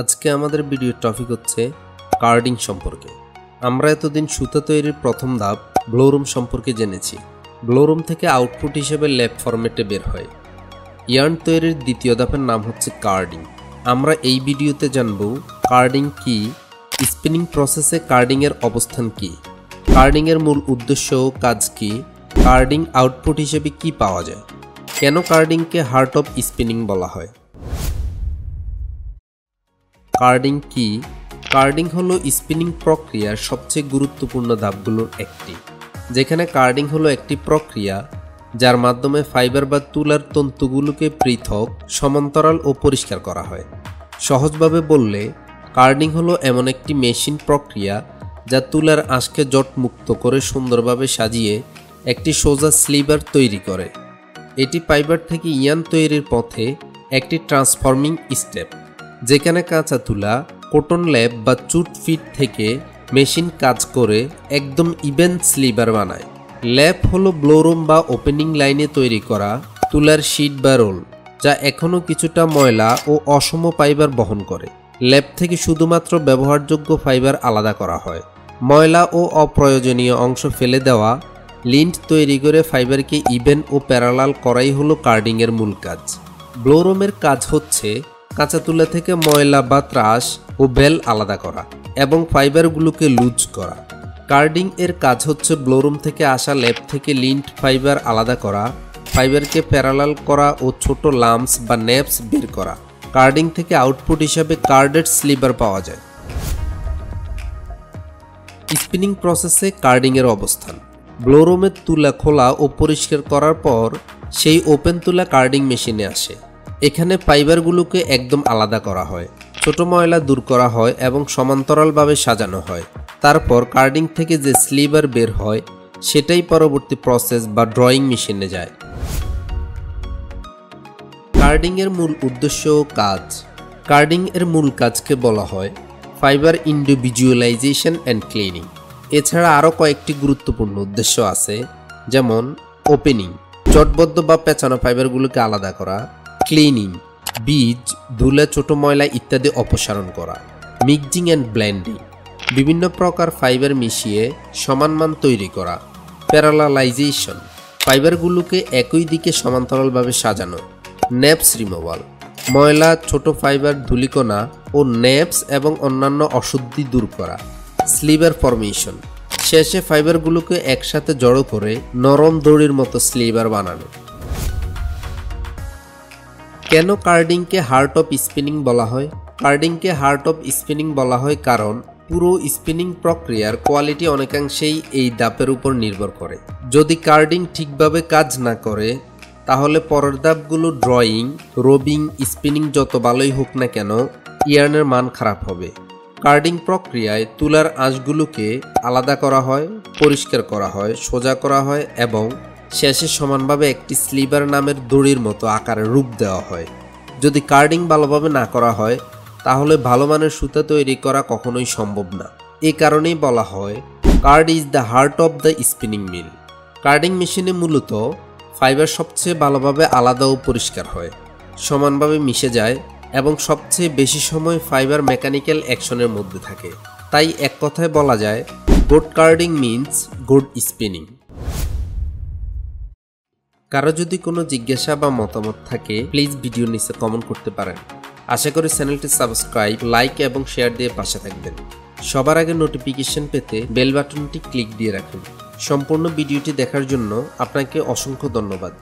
আজকে আমাদের ভিডিওর টপিক হচ্ছে কার্ডিং সম্পর্কে। আমরা এতদিন সুতা তৈরির প্রথম ধাপ ব্লোরুম সম্পর্কে জেনেছি। ব্লোরুম থেকে আউটপুট হিসেবে ল্যাব ফরম্যাটে বের হয়। ইয়ার্ন তৈরির দ্বিতীয় ধাপের নাম হচ্ছে কার্ডিং। আমরা এই ভিডিওতে জানব কার্ডিং কি, স্পিনিং প্রসেসে কার্ডিংয়ের অবস্থান কি, কার্ডিংয়ের মূল উদ্দেশ্য ও কাজ কি, কার্ডিং আউটপুট হিসেবে কি পাওয়া যায়, কেন কার্ডিংকে হার্ট অফ স্পিনিং বলা হয়। কার্ডিং কি? কার্ডিং হলো স্পিনিং প্রক্রিয়ার সবচেয়ে গুরুত্বপূর্ণ ধাপগুলোর একটি, যেখানে কার্ডিং হলো একটি প্রক্রিয়া যার মাধ্যমে ফাইবার বা তুলার তন্তুগুলোকে পৃথক, সমান্তরাল ও পরিষ্কার করা হয়। সহজভাবে বললে কার্ডিং হলো এমন একটি মেশিন প্রক্রিয়া যা তুলার আঁশকে জটমুক্ত করে সুন্দরভাবে সাজিয়ে একটি সোজা স্লিভার তৈরি করে। এটি ফাইবার থেকে ইয়ার্ন তৈরির পথে একটি ট্রান্সফর্মিং স্টেপ, যেখানে কাঁচা তুলা কটন ল্যাব বা জুট ফিট থেকে মেশিন কাজ করে একদম ইভেন স্লিভার বানায়। ল্যাব হলো ব্লোরুম বা ওপেনিং লাইনে তৈরি করা তুলার শীট বা রোল, যা এখনও কিছুটা ময়লা ও অসম ফাইবার বহন করে। ল্যাব থেকে শুধুমাত্র ব্যবহারযোগ্য ফাইবার আলাদা করা হয়। ময়লা ও অপ্রয়োজনীয় অংশ ফেলে দেওয়া লিন্ট তৈরি করে ফাইবারকে ইভেন ও প্যারালাল করাই হলো কার্ডিংয়ের মূল কাজ। ব্লোরুমের কাজ হচ্ছে কাঁচা তুলা থেকে ময়লা বা ত্রাস ও বেল আলাদা করা এবং ফাইবারগুলোকে লুজ করা। কার্ডিং এর কাজ হচ্ছে ব্লোরুম থেকে আসা ল্যাব থেকে লিন্ট ফাইবার আলাদা করা, ফাইবারকে প্যারালাল করা ও ছোট লাম্পস বা নেপস বের করা। কার্ডিং থেকে আউটপুট হিসাবে কার্ডেড স্লিভার পাওয়া যায়। স্পিনিং প্রসেসে কার্ডিংয়ের অবস্থান। ব্লোরুমের তুলা খোলা ও পরিষ্কার করার পর সেই ওপেন তুলা কার্ডিং মেশিনে আসে। এখানে ফাইবারগুলোকে একদম আলাদা করা হয়, ছোট ময়লা দূর করা হয় এবং সমান্তরালভাবে সাজানো হয়। তারপর কার্ডিং থেকে যে স্লিভার বের হয় সেটাই পরবর্তী প্রসেস বা ড্রয়িং মেশিনে যায়। কার্ডিংয়ের মূল উদ্দেশ্য ও কাজ। কার্ডিং এর মূল কাজকে বলা হয় ফাইবার ইন্ডিভিজুয়ালাইজেশন অ্যান্ড ক্লিনিং। এছাড়া আরও কয়েকটি গুরুত্বপূর্ণ উদ্দেশ্য আছে, যেমন ওপেনিং, জটবদ্ধ বা পেঁচানো ফাইবারগুলোকে আলাদা করা, ক্লিনিং, বীজ, ধুলা, ছোট ময়লা ইত্যাদি অপসারণ করা, মিক্সিং অ্যান্ড ব্লেন্ডিং, বিভিন্ন প্রকার ফাইবার মিশিয়ে সমান মান তৈরি করা, প্যারালালাইজেশন, ফাইবারগুলোকে একই দিকে সমান্তরালভাবে সাজানো, নেপস রিমুভাল, ময়লা, ছোট ফাইবার, ধূলিকণা ও নেপস এবং অন্যান্য অশুদ্ধি দূর করা, স্লিভার ফরমেশন, শেষে ফাইবারগুলোকে একসাথে জড়ো করে নরম দড়ির মতো স্লিভার বানানো। কেন কার্ডিংকে হার্ট অফ স্পিনিং বলা হয়? কার্ডিংকে হার্ট অফ স্পিনিং বলা হয় কারণ পুরো স্পিনিং প্রক্রিয়ার কোয়ালিটি অনেকাংশেই এই ধাপের উপর নির্ভর করে। যদি কার্ডিং ঠিকভাবে কাজ না করে তাহলে পরের ধাপগুলো ড্রয়িং, রোবিং, স্পিনিং যত ভালোই হোক না কেন ইয়ার্নের মান খারাপ হবে। কার্ডিং প্রক্রিয়ায় তুলার আঁশগুলোকে আলাদা করা হয়, পরিষ্কার করা হয়, সোজা করা হয় এবং শেষে সমানভাবে একটি স্লিভার নামের দড়ির মতো আকারে রূপ দেওয়া হয়। যদি কার্ডিং ভালোভাবে না করা হয় তাহলে ভালো মানের সুতা তৈরি করা কখনোই সম্ভব না। এই কারণেই বলা হয় card is the heart of the spinning mill. Carding মেশিনে মূলত ফাইবার সবচেয়ে ভালোভাবে আলাদা ও পরিষ্কার হয়, সমানভাবে মিশে যায় এবং সবচেয়ে বেশি সময় ফাইবার মেকানিক্যাল অ্যাকশনের মধ্যে থাকে। তাই এক কথায় বলা যায় good carding means good spinning. কারো যদি কোনো জিজ্ঞাসা বা মতামত থাকে প্লিজ ভিডিওর নিচে কমেন্ট করতে পারেন। আশা করি চ্যানেলটি সাবস্ক্রাইব, লাইক এবং শেয়ার দিয়ে পাশে থাকবেন। সবার আগে নোটিফিকেশন পেতে বেল বাটনটি ক্লিক দিয়ে রাখুন। সম্পূর্ণ ভিডিওটি দেখার জন্য আপনাকে অসংখ্য ধন্যবাদ।